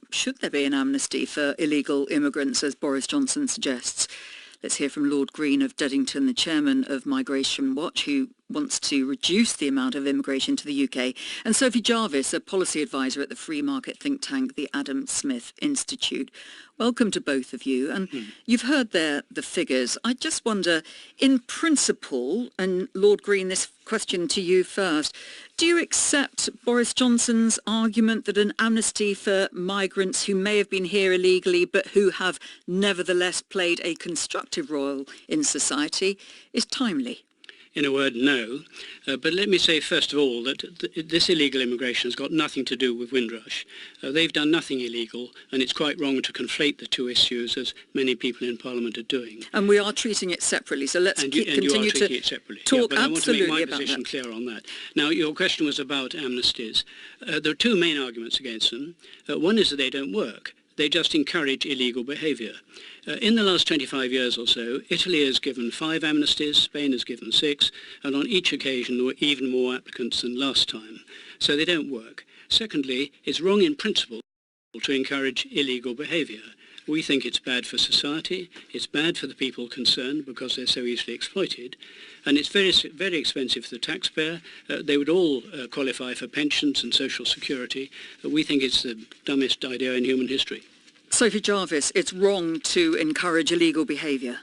Should there be an amnesty for illegal immigrants, as Boris Johnson suggests? Let's hear from Lord Green of Duddington, the chairman of Migration Watch, who wants to reduce the amount of immigration to the UK, and Sophie Jarvis, a policy advisor at the free market think tank, the Adam Smith Institute. Welcome to both of you. And you've heard there the figures. I just wonder, in principle, and Lord Green, this question to you first, do you accept Boris Johnson's argument that an amnesty for migrants who may have been here illegally but who have nevertheless played a constructive role in society is timely? In a word, no. But let me say first of all that this illegal immigration has got nothing to do with Windrush. They've done nothing illegal, and it's quite wrong to conflate the two issues, as many people in Parliament are doing. And we are treating it separately, so let's continue to talk absolutely about that. I want to make my position clear on that. Now, your question was about amnesties. There are two main arguments against them. One is that they don't work. They just encourage illegal behaviour. In the last 25 years or so, Italy has given 5 amnesties, Spain has given 6, and on each occasion there were even more applicants than last time. So they don't work. Secondly, it's wrong in principle to encourage illegal behaviour. We think it's bad for society, it's bad for the people concerned because they're so easily exploited, and it's very, very expensive for the taxpayer. They would all qualify for pensions and social security. We think it's the dumbest idea in human history. Sophie Jarvis, it's wrong to encourage illegal behaviour.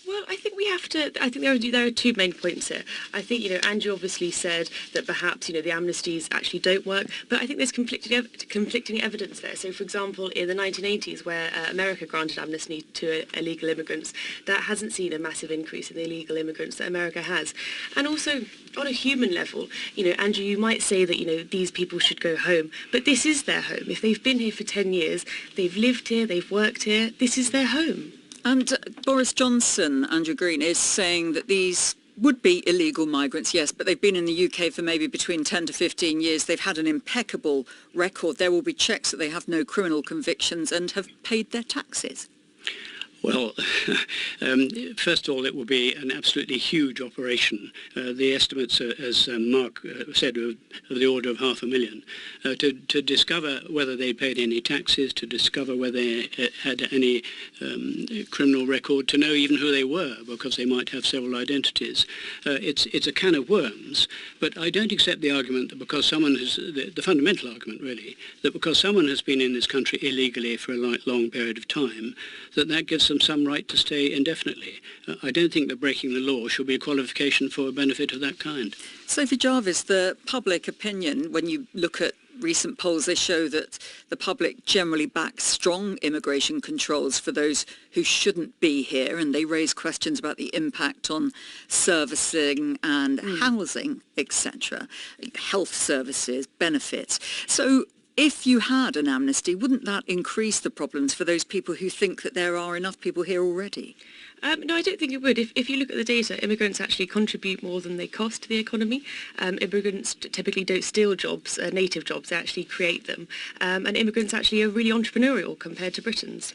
Well, I think we have to. I think there are two main points here. I think Andrew obviously said that perhaps the amnesties actually don't work, but I think there's conflicting evidence there. So, for example, in the 1980s, where America granted amnesty to illegal immigrants, that hasn't seen a massive increase in the illegal immigrants that America has. And also, on a human level, Andrew, you might say that these people should go home, but this is their home. If they've been here for 10 years, they've lived here, they've worked here. This is their home. And Boris Johnson, Andrew Green, is saying that these would be illegal migrants, yes, but they've been in the UK for maybe between 10 to 15 years. They've had an impeccable record. There will be checks that they have no criminal convictions and have paid their taxes. Well, first of all, it will be an absolutely huge operation. The estimates, as Mark said, of the order of 500,000. To discover whether they paid any taxes, to discover whether they had any criminal record, to know even who they were, because they might have several identities. It's a can of worms. But I don't accept the argument that because someone has, the fundamental argument really, that because someone has been in this country illegally for a long period of time, that gives them some right to stay indefinitely. I don't think that breaking the law should be a qualification for a benefit of that kind. Sophie Jarvis, the public opinion, when you look at recent polls, they show that the public generally backs strong immigration controls for those who shouldn't be here, and they raise questions about the impact on servicing and housing, etc., health services, benefits. So if you had an amnesty, wouldn't that increase the problems for those people who think that there are enough people here already? No, I don't think it would. If you look at the data, immigrants actually contribute more than they cost to the economy. Immigrants typically don't steal jobs, native jobs, they actually create them. And immigrants actually are really entrepreneurial compared to Britons.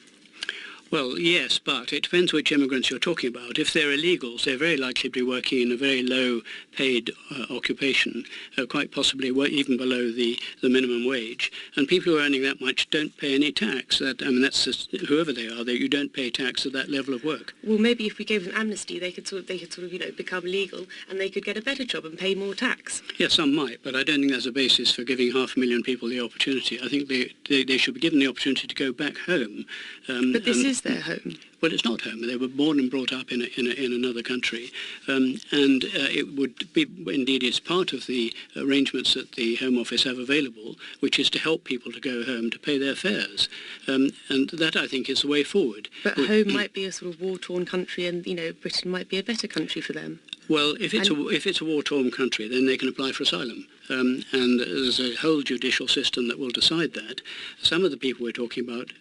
Well, yes, but it depends which immigrants you're talking about. If they're illegals, they're very likely to be working in a very low-paid occupation, quite possibly even below the minimum wage. And people who are earning that much don't pay any tax. That's just, whoever they are, you don't pay tax at that level of work. Well, maybe if we gave them amnesty, they could sort of become legal, and they could get a better job and pay more tax. Yes, some might, but I don't think there's a basis for giving 500,000 people the opportunity. I think they should be given the opportunity to go back home. But this is their home. Well, it's not home. They were born and brought up in another country, and it would be, indeed, it's part of the arrangements that the Home Office have available, which is to help people to go home to pay their fares, and that, I think, is the way forward. But home might be a sort of war-torn country, and Britain might be a better country for them. Well, if it's a war-torn country, then they can apply for asylum. And there's a whole judicial system that will decide that. Some of the people we're talking about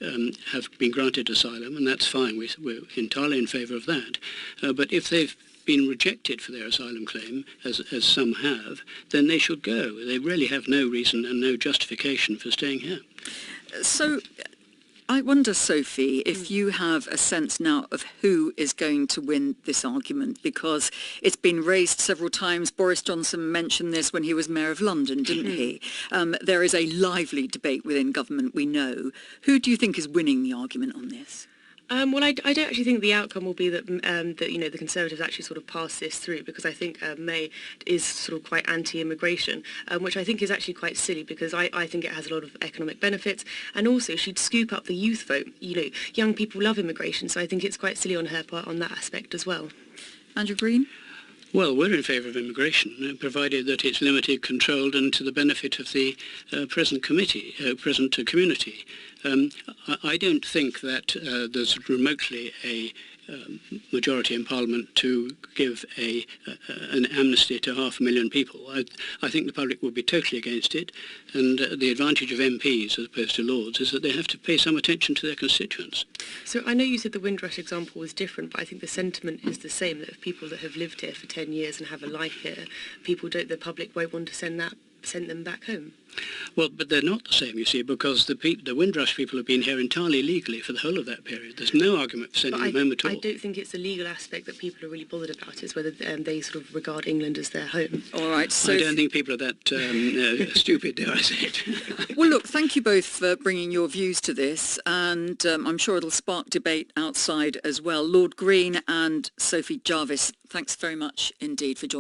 have been granted asylum, and that's fine. We're entirely in favour of that. But if they've been rejected for their asylum claim, as some have, then they should go. They really have no reason and no justification for staying here. So I wonder, Sophie, if you have a sense now of who is going to win this argument, because it's been raised several times. Boris Johnson mentioned this when he was Mayor of London, didn't he? There is a lively debate within government, we know. Who do you think is winning the argument on this? Well, I don't actually think the outcome will be that the Conservatives actually sort of pass this through, because I think May is sort of quite anti-immigration, which I think is actually quite silly, because I think it has a lot of economic benefits, and also she'd scoop up the youth vote. Young people love immigration, so I think it's quite silly on her part on that aspect as well. Andrew Green? Well, we're in favour of immigration, provided that it's limited, controlled, and to the benefit of the present community. I don't think that there's remotely a majority in Parliament to give an amnesty to 500,000 people. I think the public would be totally against it, and the advantage of MPs as opposed to Lords is that they have to pay some attention to their constituents. So I know you said the Windrush example was different, but I think the sentiment is the same, that if people that have lived here for 10 years and have a life here, the public won't want to send them back home. Well, but they're not the same, you see, because the Windrush people have been here entirely legally for the whole of that period. There's no argument for sending them home at all. I don't think it's the legal aspect that people are really bothered about. It's whether they sort of regard England as their home. All right. So I don't think people are that stupid, dare I say it. Well, look, thank you both for bringing your views to this, and I'm sure it'll spark debate outside as well. Lord Green and Sophie Jarvis, thanks very much indeed for joining.